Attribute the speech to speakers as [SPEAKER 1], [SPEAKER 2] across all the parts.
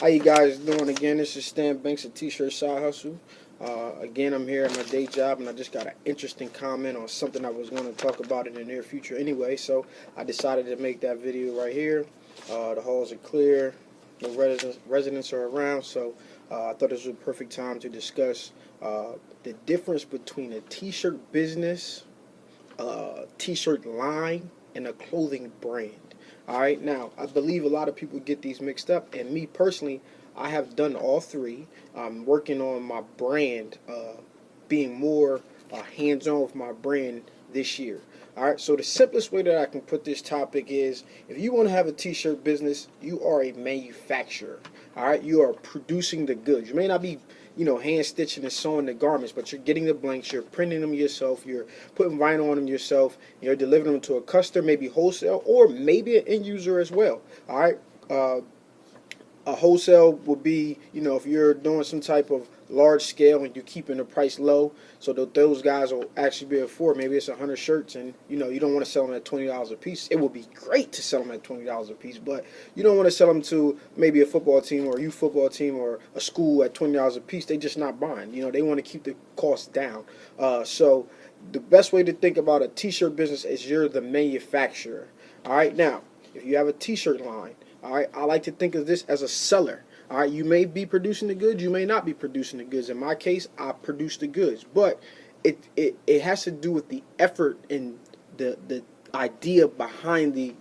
[SPEAKER 1] How you guys doing again? This is Stan Banks of T-Shirt Side Hustle. Again, I'm here at my day job, and I just got an interesting comment on something I was going to talk about in the near future anyway. So I decided to make that video right here. The halls are clear, no residents are around, so I thought this was a perfect time to discuss the difference between a T-shirt business, T-shirt line, and a clothing brand. All right, now I believe a lot of people get these mixed up, and me personally, I have done all three. I'm working on my brand, being more hands-on with my brand this year. All right, so the simplest way that I can put this topic is, if you want to have a t-shirt business, you are a manufacturer. All right, you are producing the goods. You may not be, hand stitching and sewing the garments, but you're getting the blanks, you're printing them yourself, you're putting vinyl on them yourself, you're delivering them to a customer, maybe wholesale, or maybe an end user as well. All right. A wholesale would be, if you're doing some type of large scale and you're keeping the price low, so that those guys will actually be able to afford. Maybe it's 100 shirts, and you don't want to sell them at $20 a piece. It would be great to sell them at $20 a piece, but you don't want to sell them to maybe a football team or a youth football team or a school at $20 a piece. They just not buying. They want to keep the cost down. So the best way to think about a t-shirt business is you're the manufacturer. All right, now if you have a t-shirt line. All right, I like to think of this as a seller. All right, you may be producing the goods, you may not be producing the goods. In my case, I produce the goods, but it has to do with the effort and the idea behind the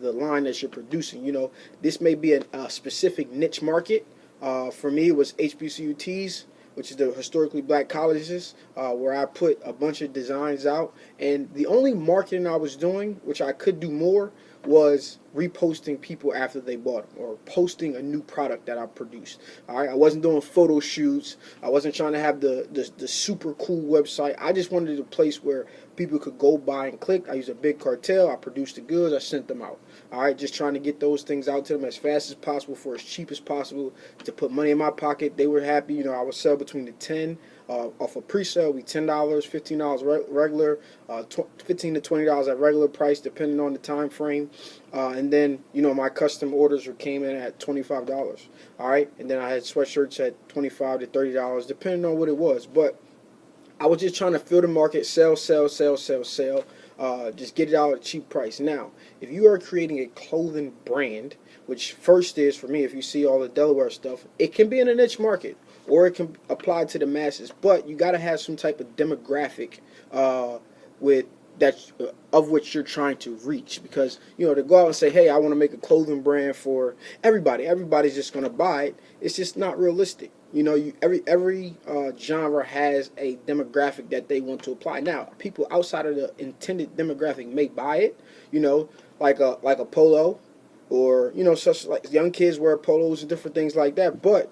[SPEAKER 1] line that you're producing. This may be a specific niche market. For me, it was HBCUTs, which is the historically black colleges, where I put a bunch of designs out. And the only marketing I was doing, which I could do more, was reposting people after they bought them or posting a new product that I produced. All right, I wasn't doing photo shoots. I wasn't trying to have the super cool website. I just wanted a place where people could go buy and click. I used a big cartel. I produced the goods. I sent them out. All right, just trying to get those things out to them as fast as possible for as cheap as possible to put money in my pocket. They were happy. I would sell between the 10 off a pre-sale, be $10, $15 regular, $15 to $20 at regular price, depending on the time frame. And then my custom orders came in at $25. All right, and then I had sweatshirts at $25 to $30, depending on what it was. But I was just trying to fill the market, sell, sell, sell, sell, sell. Just get it out at a cheap price. Now, if you are creating a clothing brand, which first is, for me, if you see all the Delaware stuff, it can be in a niche market or it can apply to the masses, but you got to have some type of demographic with that of which you're trying to reach, because to go out and say, hey, I want to make a clothing brand for everybody's just going to buy it. It's just not realistic. Every genre has a demographic that they want to apply. Now, people outside of the intended demographic may buy it, like a polo, or such, like young kids wear polos and different things like that. But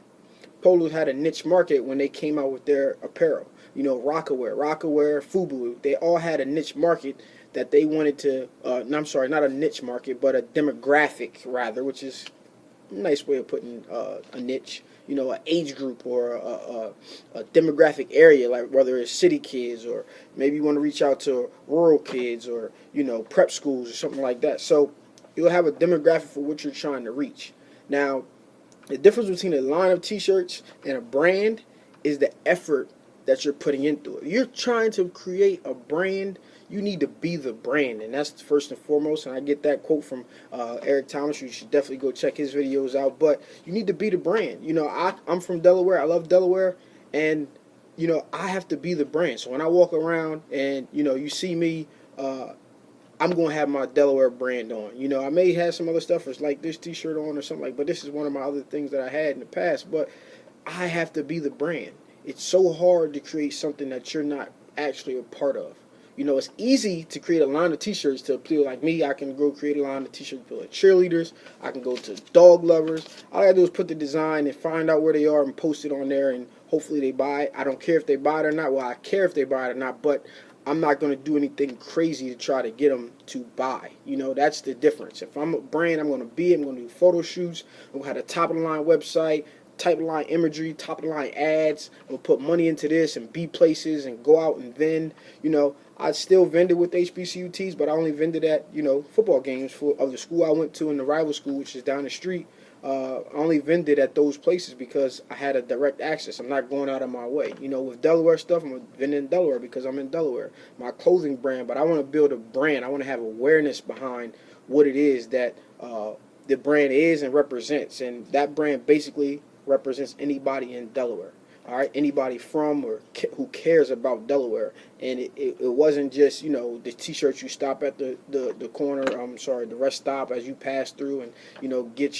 [SPEAKER 1] polos had a niche market when they came out with their apparel. Rockaware, Fubu, they all had a niche market that they wanted to. No, I'm sorry, not a niche market, but a demographic rather, which is a nice way of putting a niche. An age group or a demographic area, like whether it's city kids or maybe you want to reach out to rural kids or prep schools or something like that. So you'll have a demographic for what you're trying to reach. Now, the difference between a line of t-shirts and a brand is the effort that you're putting into it. You're trying to create a brand, you need to be the brand, and that's first and foremost. And I get that quote from Eric Thomas. You should definitely go check his videos out. But you need to be the brand. I'm from Delaware. I love Delaware, and I have to be the brand. So when I walk around and you see me, I'm going to have my Delaware brand on. I may have some other stuff, it's like this t-shirt on or something like, but this is one of my other things that I had in the past. But I have to be the brand. It's so hard to create something that you're not actually a part of. It's easy to create a line of t-shirts to appeal. Like me, I can go create a line of t-shirts to appeal to cheerleaders. I can go to dog lovers. All I gotta do is put the design and find out where they are and post it on there, and hopefully they buy it. I don't care if they buy it or not. Well, I care if they buy it or not, but I'm not going to do anything crazy to try to get them to buy. That's the difference. If I'm a brand, I'm going to do photo shoots. I'm going to have a top of the line website, top of the line imagery, top of the line ads. I'm going to put money into this and be places and go out and vend. I still vended with HBCUTs, but I only vended at, football games of the school I went to and the rival school, which is down the street. I only vended at those places because I had a direct access. I'm not going out of my way. You know, with Delaware stuff, I'm vending in Delaware because I'm in Delaware. My clothing brand, but I want to build a brand. I want to have awareness behind what it is that the brand is and represents, and that brand basically represents anybody in Delaware. All right, anybody from or who cares about Delaware, and it wasn't just, you know, the T-shirts you stop at the corner. I'm sorry, the rest stop as you pass through, and you know, get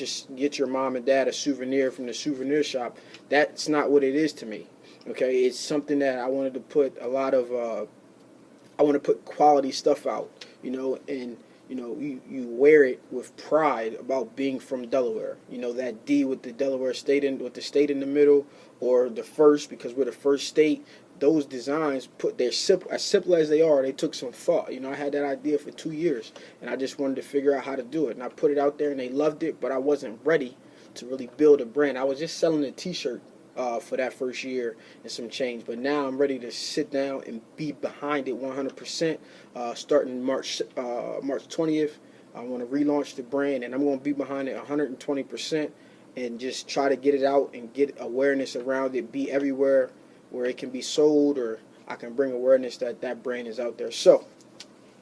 [SPEAKER 1] your mom and dad a souvenir from the souvenir shop. That's not what it is to me. Okay, it's something that I wanted to put a lot of. I want to put quality stuff out, you know, and you know, you wear it with pride about being from Delaware. You know, that D with the Delaware state with the state in the middle, or the first because we're the first state. Those designs they're simple as they are. They took some thought. You know, I had that idea for 2 years, and I just wanted to figure out how to do it. And I put it out there, and they loved it, but I wasn't ready to really build a brand. I was just selling a T-shirt for that first year and some change. But now I'm ready to sit down and be behind it 100%. Starting March 20th, I want to relaunch the brand, and I'm going to be behind it 120% and just try to get it out and get awareness around it, be everywhere where it can be sold, or I can bring awareness that that brand is out there. So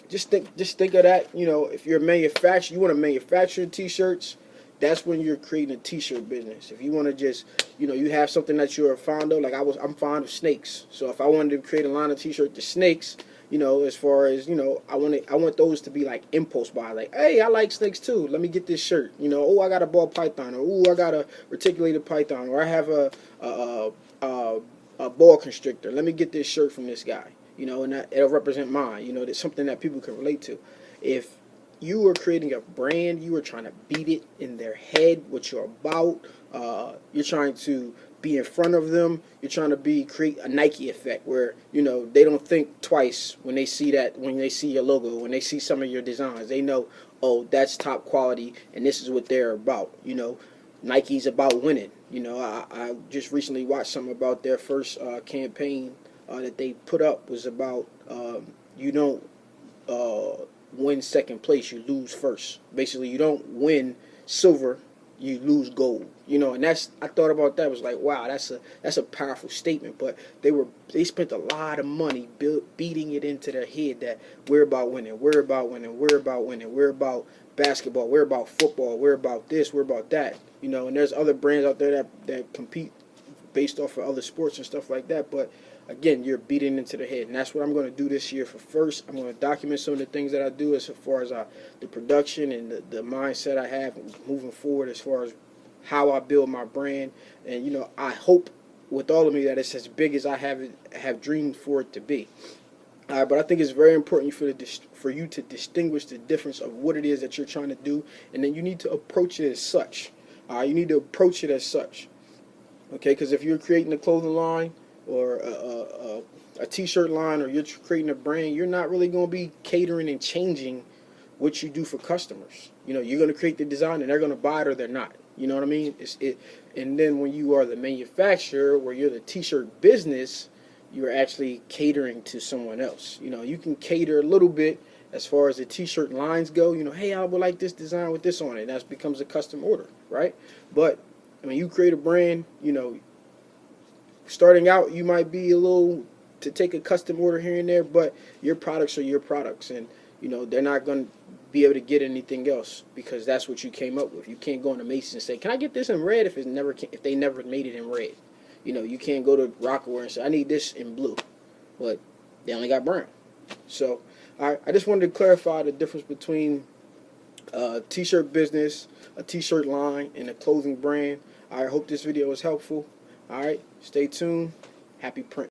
[SPEAKER 1] just think of that. You know, if you're a manufacturer, you want to manufacture T-shirts, that's when you're creating a T-shirt business. If you want to just, you know, you have something that you're fond of, like I'm fond of snakes. So if I wanted to create a line of T-shirt to snakes, you know, as far as, you know, I want those to be like impulse buy, like, hey, I like snakes too. Let me get this shirt. You know, oh, I got a ball python, or oh, I got a reticulated python, or I have a boa constrictor. Let me get this shirt from this guy. You know, and it'll represent mine. You know, that's something that people can relate to. If you were creating a brand, you were trying to beat it in their head what you're about. You're trying to be in front of them. You're trying to create a Nike effect where, you know, they don't think twice when they see your logo, when they see some of your designs. They know, oh, that's top quality, and this is what they're about. You know, Nike's about winning. You know, I just recently watched something about their first campaign that they put up was about you don't win second place, you lose first. Basically, you don't win silver, you lose gold. You know, and I thought about that. I was like, wow, that's a powerful statement. But they spent a lot of money beating it into their head that we're about winning, we're about winning, we're about winning, we're about basketball, we're about football, we're about this, we're about that. You know, and there's other brands out there that compete based off of other sports and stuff like that. But again, you're beating into the head, and that's what I'm going to do this year. For first, I'm going to document some of the things that I do as far as the production and the mindset I have moving forward as far as how I build my brand. And, you know, I hope with all of me that it's as big as I have dreamed for it to be. But I think it's very important for you to distinguish the difference of what it is that you're trying to do, and then you need to approach it as such. You need to approach it as such. Okay, because if you're creating a clothing line or a T-shirt line, or you're creating a brand, you're not really going to be catering and changing what you do for customers. You know, you're going to create the design, and they're going to buy it or they're not. You know what I mean? And then when you are the manufacturer, where you're the T-shirt business, you're actually catering to someone else. You know, you can cater a little bit as far as the T-shirt lines go. You know, hey, I would like this design with this on it. That becomes a custom order, right? But when you create a brand, you know, starting out, you might be a little to take a custom order here and there, but your products are your products, and you know they're not going to be able to get anything else because that's what you came up with. You can't go into Macy's and say, "Can I get this in red?" if they never made it in red. You know, you can't go to Rockaware and say, "I need this in blue," but they only got brown. So, I just wanted to clarify the difference between a T-shirt business, a T-shirt line, and a clothing brand. I hope this video was helpful. All right, stay tuned. Happy print.